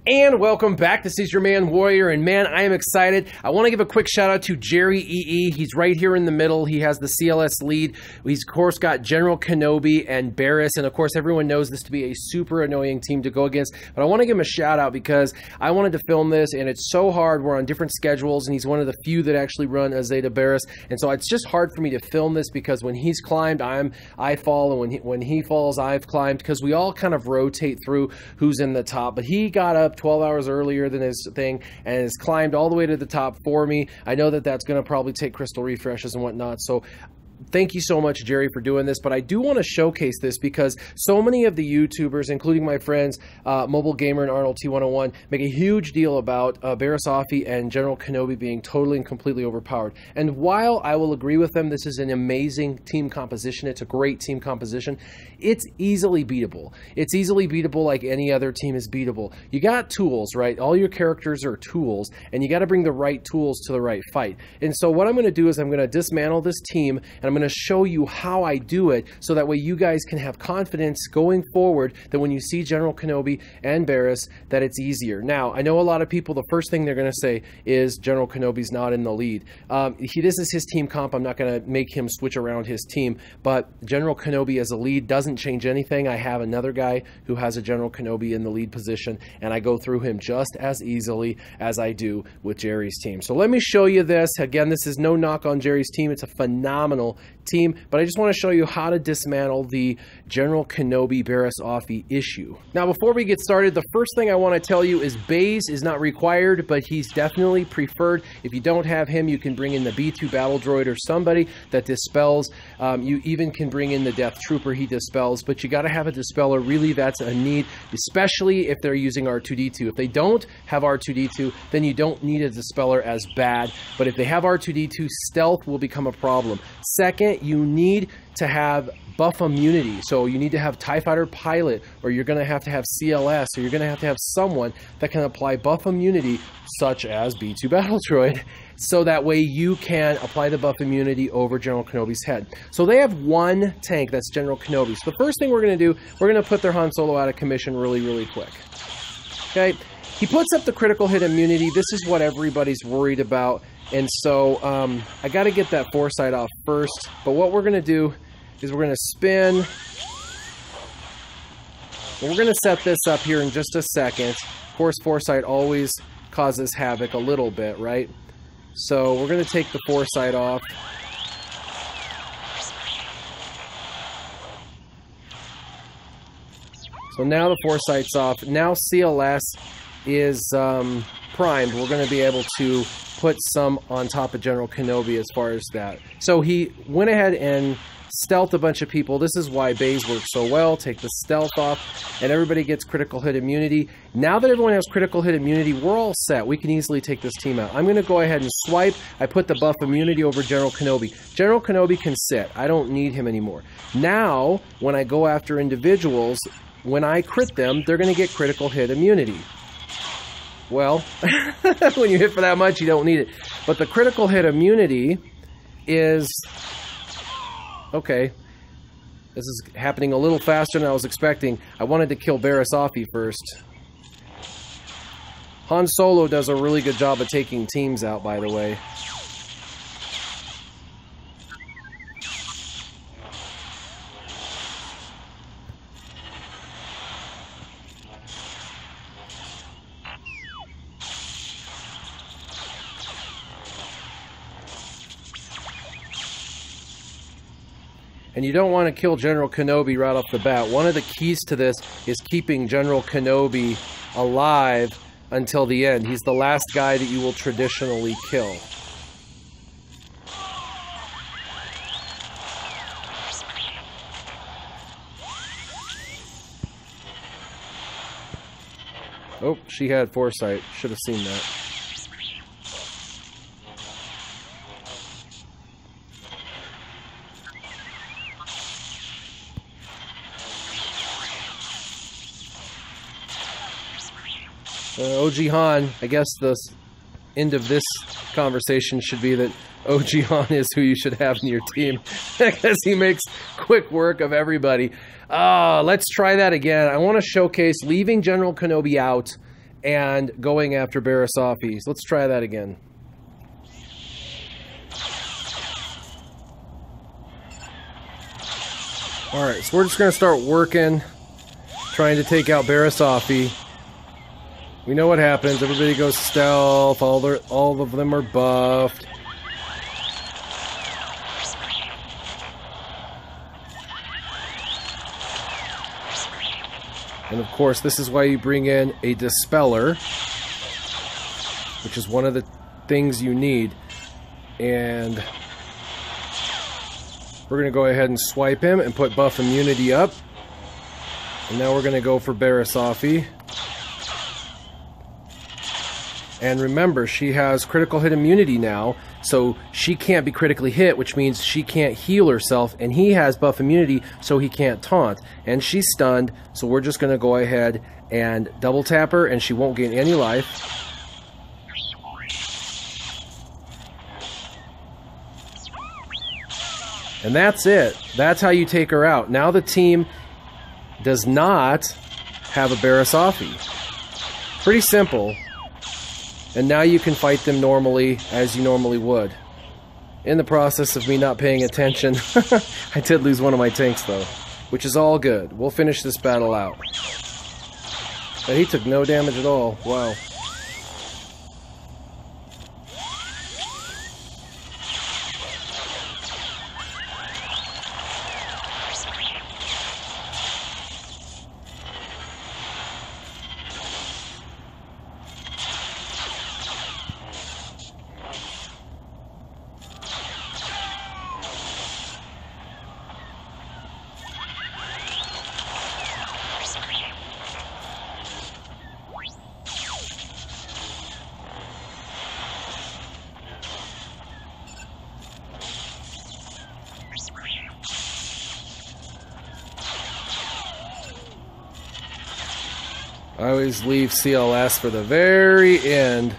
And welcome back. This is your man Warrior, and man, I am excited. I want to give a quick shout out to Jerry EE. He's right here in the middle. He has the CLS lead. He's of course got General Kenobi and Barriss, and of course everyone knows this to be a super annoying team to go against. But I want to give him a shout out because I wanted to film this, and it's so hard. We're on different schedules, and he's one of the few that actually run Azeta Barriss, and so it's just hard for me to film this because when he's climbed, I fall, and when he falls, I've climbed, because we all kind of rotate through who's in the top. But he got up 12 hours earlier than his thing and has climbed all the way to the top for me. I know that that's going to probably take crystal refreshes and whatnot, so thank you so much, Jerry, for doing this. But I do want to showcase this because so many of the YouTubers, including my friends, Mobile Gamer and Arnold T101, make a huge deal about Barriss Offee and General Kenobi being totally and completely overpowered. And while I will agree with them, this is an amazing team composition. It's a great team composition. It's easily beatable. It's easily beatable like any other team is beatable. You got tools, right? All your characters are tools, and you got to bring the right tools to the right fight. And so what I'm going to do is I'm going to dismantle this team, and I'm going to show you how I do it so that way you guys can have confidence going forward that when you see General Kenobi and Barriss that it's easier. Now, I know a lot of people, the first thing they're going to say is General Kenobi's not in the lead. This is his team comp. I'm not going to make him switch around his team, but General Kenobi as a lead doesn't change anything. I have another guy who has a General Kenobi in the lead position, and I go through him just as easily as I do with Jerry's team. So let me show you this. Again, this is no knock on Jerry's team. It's a phenomenal team, but I just want to show you how to dismantle the General Kenobi Barriss Offee issue. Now, before we get started, the first thing I want to tell you is Baze is not required, but he's definitely preferred. If you don't have him, you can bring in the B2 Battle Droid or somebody that dispels. You even can bring in the Death Trooper, he dispels, but you got to have a dispeller. Really, that's a need, especially if they're using R2-D2. If they don't have R2-D2, then you don't need a dispeller as bad, but if they have R2-D2, stealth will become a problem. Second, you need to have buff immunity, so you need to have TIE Fighter Pilot, or you're going to have CLS, or you're going to have someone that can apply buff immunity, such as B2 Battle Droid, so that way you can apply the buff immunity over General Kenobi's head. So they have one tank, that's General Kenobi. So the first thing we're going to do, we're going to put their Han Solo out of commission really quick. Okay, he puts up the critical hit immunity. This is what everybody's worried about, and so I got to get that foresight off first. But what we're going to do is we're going to spin. Well, we're going to set this up here in just a second. Of course, foresight always causes havoc a little bit, right? So we're going to take the foresight off. So now the foresight's off. Now CLS is primed. We're going to be able to put some on top of General Kenobi as far as that. So he went ahead and stealth a bunch of people. This is why Baze works so well. Take the stealth off, and everybody gets critical hit immunity. Now that everyone has critical hit immunity, we're all set. We can easily take this team out. I'm going to go ahead and swipe. I put the buff immunity over General Kenobi. General Kenobi can sit. I don't need him anymore. Now, when I go after individuals, when I crit them, they're going to get critical hit immunity. Well, when you hit for that much, you don't need it. But the critical hit immunity is... Okay, this is happening a little faster than I was expecting. I wanted to kill Barriss Offee first. Han Solo does a really good job of taking teams out, by the way. And you don't want to kill General Kenobi right off the bat. One of the keys to this is keeping General Kenobi alive until the end. He's the last guy that you will traditionally kill. Oh, she had foresight. Should have seen that. OG Han, I guess the end of this conversation should be that OG Han is who you should have in your team because he makes quick work of everybody. Let's try that again. I want to showcase leaving General Kenobi out and going after Barriss Offee. So let's try that again. Alright, so we're just going to start working, trying to take out Barriss Offee. We know what happens. Everybody goes stealth. All of them are buffed. And of course, this is why you bring in a Dispeller, which is one of the things you need. And we're going to go ahead and swipe him and put buff immunity up. And now we're going to go for Barriss Offee. And remember, she has critical hit immunity now, so she can't be critically hit, which means she can't heal herself, and he has buff immunity, so he can't taunt. And she's stunned, so we're just going to go ahead and double tap her, and she won't gain any life. And that's it. That's how you take her out. Now the team does not have a Barriss Offee. Pretty simple. And now you can fight them normally as you normally would. In the process of me not paying attention, I did lose one of my tanks though, which is all good. We'll finish this battle out. But he took no damage at all. Wow. I always leave CLS for the very end.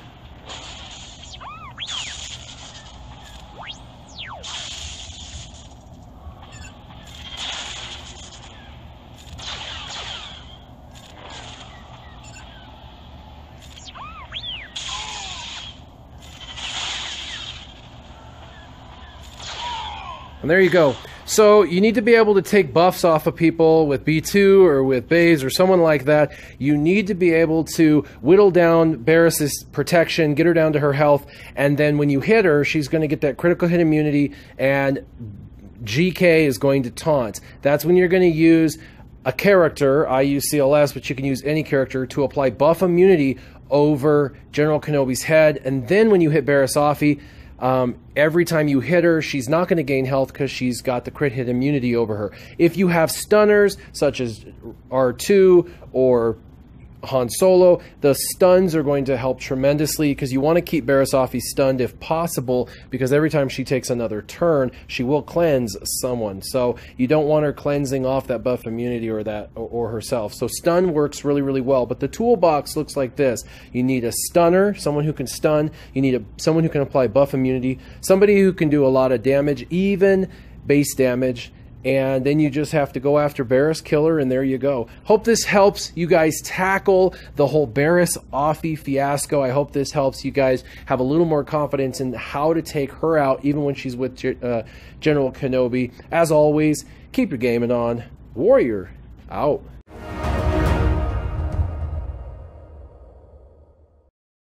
And there you go. So you need to be able to take buffs off of people with B2 or with Bays or someone like that. You need to be able to whittle down Barriss's protection, get her down to her health, and then when you hit her, she's going to get that critical hit immunity, and GK is going to taunt. That's when you're going to use a character, I use CLS, but you can use any character, to apply buff immunity over General Kenobi's head, and then when you hit Barriss Offee, every time you hit her, she's not going to gain health because she's got the crit hit immunity over her. If you have stunners, such as R2 or Han Solo, the stuns are going to help tremendously because you want to keep Barriss Offee stunned if possible, because every time she takes another turn, she will cleanse someone. So you don't want her cleansing off that buff immunity or herself. So stun works really, really well. But the toolbox looks like this. You need a stunner, someone who can stun. You need someone who can apply buff immunity, somebody who can do a lot of damage, even base damage. And then you just have to go after Barriss, kill her, and there you go. Hope this helps you guys tackle the whole Barriss Offee fiasco. I hope this helps you guys have a little more confidence in how to take her out, even when she's with General Kenobi. As always, keep your gaming on. Warrior, out.